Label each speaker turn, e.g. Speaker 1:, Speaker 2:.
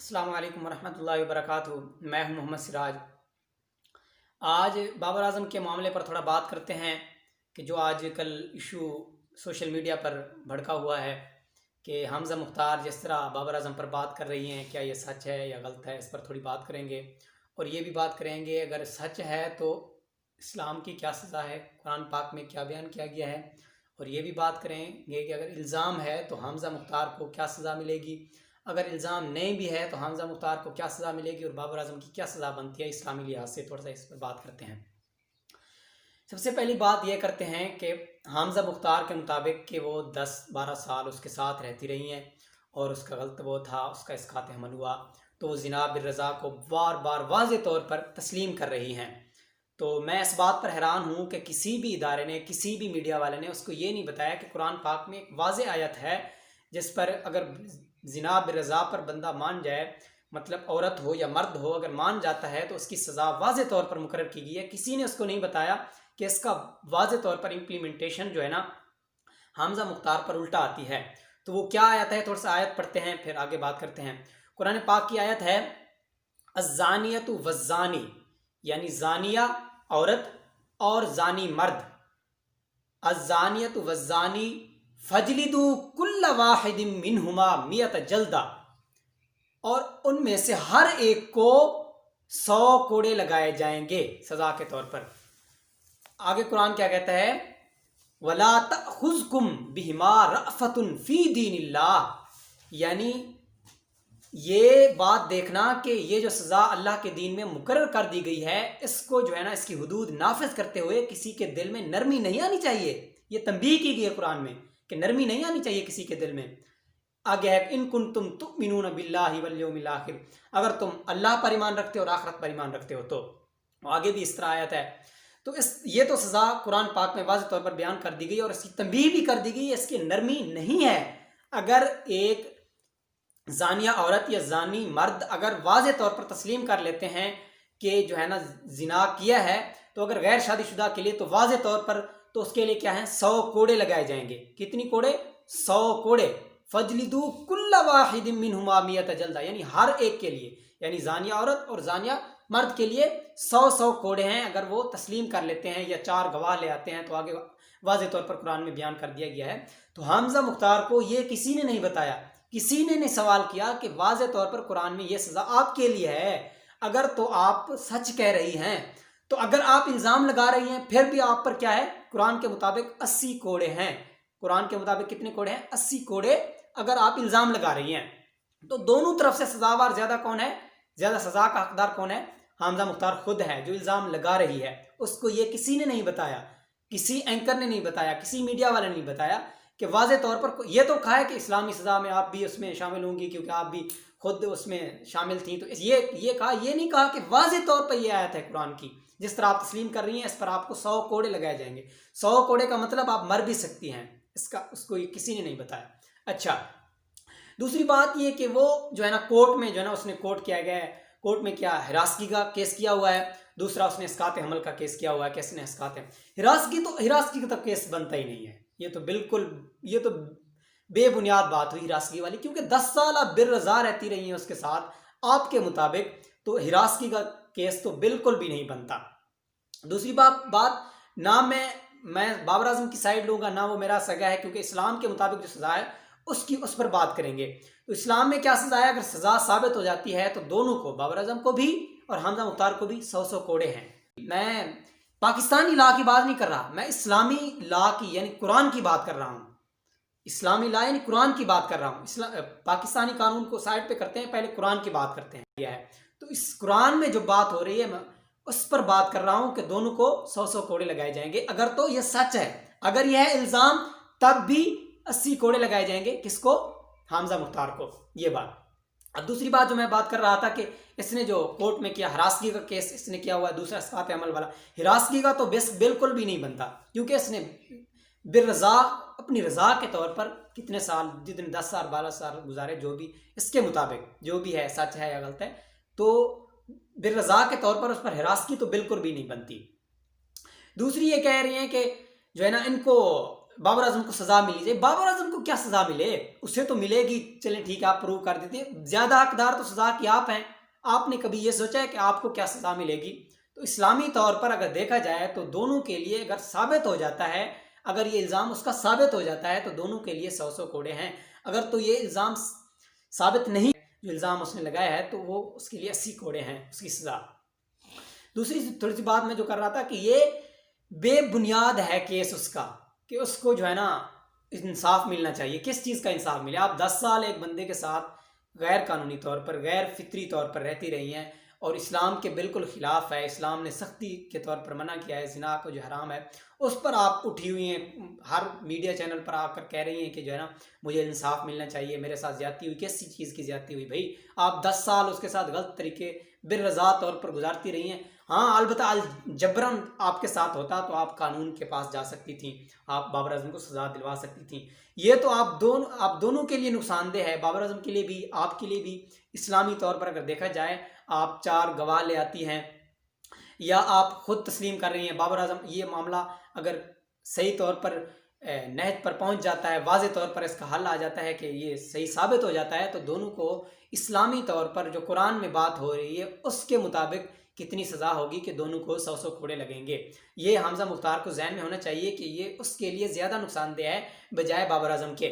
Speaker 1: अस्सलाम वालेकुम वरहमतुल्लाहि वबरकातुहू। मैं हूं मोहम्मद सिराज। आज बाबर आज़म के मामले पर थोड़ा बात करते हैं कि जो आज कल इशू सोशल मीडिया पर भड़का हुआ है कि हमज़ा मुख्तार जिस तरह बाबर आज़म पर बात कर रही हैं, क्या ये सच है या गलत है, इस पर थोड़ी बात करेंगे। और ये भी बात करेंगे अगर सच है तो इस्लाम की क्या सज़ा है, कुरान पाक में क्या बयान किया गया है। और ये भी बात करेंगे कि अगर इल्ज़ाम है तो हमज़ा मुख्तार को क्या सज़ा मिलेगी, अगर इल्ज़ाम नहीं भी है तो हमज़ा मुख्तार को क्या सज़ा मिलेगी और बाबर आज़म की क्या सज़ा बनती है इस्लामी लिहाज से। थोड़ा सा इस पर बात करते हैं। सबसे पहली बात यह करते हैं कि हमज़ा मुख्तार के मुताबिक कि वो 10-12 साल उसके साथ रहती रही हैं और उसका गलत वो था, उसका इसकात हमल हुआ, तो वो ज़िना बिर रज़ा को बार बार वाज़ेह तौर पर तस्लीम कर रही हैं। तो मैं इस बात पर हैरान हूँ कि किसी भी इदारे ने, किसी भी मीडिया वाले ने उसको ये नहीं बताया कि कुरान पाक में एक वाज़ेह आयत है जिस पर अगर ज़िना बिर रज़ा पर बंदा मान जाए, मतलब औरत हो या मर्द हो, अगर मान जाता है तो उसकी सज़ा वाज़ेह तौर पर मुकर्रर की गई है। किसी ने उसको नहीं बताया कि इसका वाज़ेह तौर पर इम्प्लीमेंटेशन जो है ना हमज़ा मुख्तार पर उल्टा आती है। तो वो क्या आयत है, थोड़ा सा आयत पढ़ते हैं फिर आगे बात करते हैं। कुरान पाक की आयत है अज़्ज़ानियतु वज़्ज़ानी, यानी ज़ानिया औरत और ज़ानी मर्द। अज़्ज़ानियतु वज़्ज़ानी फजलिदू कुल्ल वाहिदिन मिनहुमा मियत जल्दा, और उनमें से हर एक को 100 कोड़े लगाए जाएंगे सजा के तौर पर। आगे कुरान क्या कहता है, वला तअखुज़कुम बिहिमा रअफ़तुन फ़ी दीनिल्लाह, यानी ये बात देखना कि ये जो सज़ा अल्लाह के दीन में मुकर्रर कर दी गई है, इसको जो है ना, इसकी हुदूद नाफिज करते हुए किसी के दिल में नरमी नहीं आनी चाहिए। ये तंबीह की गई है कुरान में कि नरमी नहीं आनी चाहिए किसी के दिल में। आगे है इन कुंतुम तुमिनून बिल्लाहि वल यौमिल आखिर, अगर तुम अल्लाह पर ईमान रखते हो और आखिरत पर ईमान रखते हो तो। आगे भी इस तरह आयत है। तो ये तो सज़ा कुरान पाक में वाज़ेह तौर पर बयान कर दी गई और इसकी तंबीह भी कर दी गई, इसकी नरमी नहीं है। अगर एक जानिया औरत या जानी मर्द अगर वाज़ेह तौर पर तस्लीम कर लेते हैं कि जो है ना जिना किया है, तो अगर गैर शादीशुदा के लिए तो वाज़ेह तौर पर तो उसके लिए क्या है, 100 कोड़े लगाए जाएंगे। कितनी कोड़े? 100 कोड़े। फजलिदू कुल्ल वाहिदिन मिनहुमा मियत जल्दा, यानी हर एक के लिए, यानी जानिया औरत और जानिया मर्द के लिए 100 कोड़े हैं। अगर वो तस्लीम कर लेते हैं या 4 गवाह ले आते हैं तो आगे वाज़ेह तौर पर कुरान में बयान कर दिया गया है। तो हमज़ा मुख्तार को ये किसी ने नहीं बताया, किसी ने नहीं सवाल किया कि वाज़ेह तौर पर कुरान में ये सज़ा आपके लिए है। अगर तो आप सच कह रही हैं, तो अगर आप इल्ज़ाम लगा रही हैं, फिर भी आप पर क्या है, कुरान के मुताबिक 80 कोड़े हैं। कुरान के मुताबिक कितने कोड़े हैं? 80 कोड़े। अगर आप इल्ज़ाम लगा रही हैं तो दोनों तरफ से सजावार ज़्यादा कौन है, ज़्यादा सज़ा का हकदार कौन है? हमज़ा मुख्तार खुद है जो इल्ज़ाम लगा रही है। उसको ये किसी ने नहीं बताया, किसी एंकर ने नहीं बताया, किसी मीडिया वाले ने नहीं बताया कि वाज़ेह तौर पर ये तो कहा है कि इस्लामी सज़ा में आप भी उसमें शामिल होंगी क्योंकि आप भी खुद उसमें शामिल थी। तो ये कहा, ये नहीं कहा कि वाज़ेह तौर पर ये आयत है कुरान की, जिस तरह आप तस्लीम कर रही हैं इस पर आपको 100 कोड़े लगाए जाएंगे। 100 कोड़े का मतलब आप मर भी सकती हैं, उसको किसी ने नहीं बताया। अच्छा, दूसरी बात ये कि वो जो है ना कोर्ट में जो है ना उसने कोर्ट किया गया है, कोर्ट में क्या हिरासगी का केस किया हुआ है, दूसरा उसने इसकात हमल का केस किया हुआ है। कैसे इसकात हिरासगी का तो केस बनता ही नहीं है। ये तो बेबुनियाद बात हुई हिरासगी वाली, क्योंकि 10 साल आप बिर रज़ा रहती रही हैं उसके साथ आपके मुताबिक, तो हिरासगी का केस तो बिल्कुल भी नहीं बनता। दूसरी बात ना मैं बाबर आज़म की साइड लूँगा, ना वो मेरा सगा है, क्योंकि इस्लाम के मुताबिक जो सज़ा है उस पर बात करेंगे। तो इस्लाम में क्या सज़ा है, अगर सज़ा साबित हो जाती है तो दोनों को, बाबर आज़म को भी और हमज़ा मुख्तार को भी 100 कोड़े हैं। मैं पाकिस्तानी लॉ की बात नहीं कर रहा, मैं इस्लामी लॉ की यानी कुरान की बात कर रहा हूँ। इस्लामी लॉ यानी कुरान की बात कर रहा हूँ। पाकिस्तानी कानून को साइड पे करते हैं, पहले कुरान की बात करते हैं। तो इस कुरान में जो बात हो रही है मैं उस पर बात कर रहा हूँ कि दोनों को 100 कोड़े लगाए जाएंगे। अगर तो यह सच है, अगर यह है इल्ज़ाम, तब भी 80 कोड़े लगाए जाएंगे। किसको? हमज़ा मुख्तार को। ये बात। अब दूसरी बात जो मैं बात कर रहा था कि इसने जो कोर्ट में किया, हिरासगी का केस इसने किया हुआ है, दूसरा इसकात अमल वाला। हिरासगी का तो बिल्कुल भी नहीं बनता, क्योंकि इसने बिर रज़ा अपनी रज़ा के तौर पर कितने साल, जितने 10 साल 12 साल गुजारे, जो भी इसके मुताबिक जो भी है, सच है या गलत है, तो बिर रज़ा के तौर पर उस पर हिरासगी तो बिल्कुल भी नहीं बनती। दूसरी ये कह रही हैं कि जो है ना इनको बाबर आजम को सज़ा मिली जाए। बाबर आजम को क्या सज़ा मिले, उससे तो मिलेगी, चलें ठीक है आप प्रूव कर देते हैं, ज़्यादा हकदार तो सज़ा की आप हैं। आपने कभी ये सोचा है कि आपको क्या सज़ा मिलेगी? तो इस्लामी तौर पर अगर देखा जाए तो दोनों के लिए अगर साबित हो जाता है, अगर ये इल्ज़ाम उसका साबित हो जाता है तो दोनों के लिए 100 कोड़े हैं। अगर तो ये इल्ज़ाम साबित नहीं, जो इल्ज़ाम उसने लगाया है, तो वो उसके लिए 80 कोड़े हैं उसकी सज़ा। दूसरी थोड़ी सी बात मैं जो कर रहा था कि ये बेबुनियाद है केस उसका, कि उसको जो है ना इंसाफ मिलना चाहिए। किस चीज़ का इंसाफ मिले? आप 10 साल एक बंदे के साथ गैर कानूनी तौर पर, गैर फितरी तौर पर रहती रही हैं और इस्लाम के बिल्कुल ख़िलाफ़ है, इस्लाम ने सख्ती के तौर पर मना किया है, ज़िना को जो हराम है, उस पर आप उठी हुई हैं, हर मीडिया चैनल पर आकर कह रही हैं कि जो है ना मुझे इंसाफ मिलना चाहिए, मेरे साथ ज़्यादती हुई। कैसी चीज़ की ज़्यादती हुई भाई? आप 10 साल उसके साथ गलत तरीके बिरज़ा तौर पर गुजारती रही हैं। हाँ अलबत्ता जबरन आपके साथ होता तो आप कानून के पास जा सकती थी, आप बाबर आजम को सज़ा दिलवा सकती थी। ये तो आप दोनों के लिए नुकसानदेह है, बाबर आजम के लिए भी, आपके लिए भी। इस्लामी तौर पर अगर देखा जाए, आप 4 गवाह ले आती हैं या आप खुद तस्लीम कर रही हैं बाबर आजम, ये मामला अगर सही तौर पर नहज पर पहुंच जाता है, वाज़े तौर पर इसका हल आ जाता है कि ये सही साबित हो जाता है, तो दोनों को इस्लामी तौर पर जो कुरान में बात हो रही है उसके मुताबिक कितनी सज़ा होगी कि दोनों को 100 कोड़े लगेंगे। ये हमजा मुख्तार को ज़हन में होना चाहिए कि ये उसके लिए ज़्यादा नुकसानदेह है बजाय बाबर आजम के।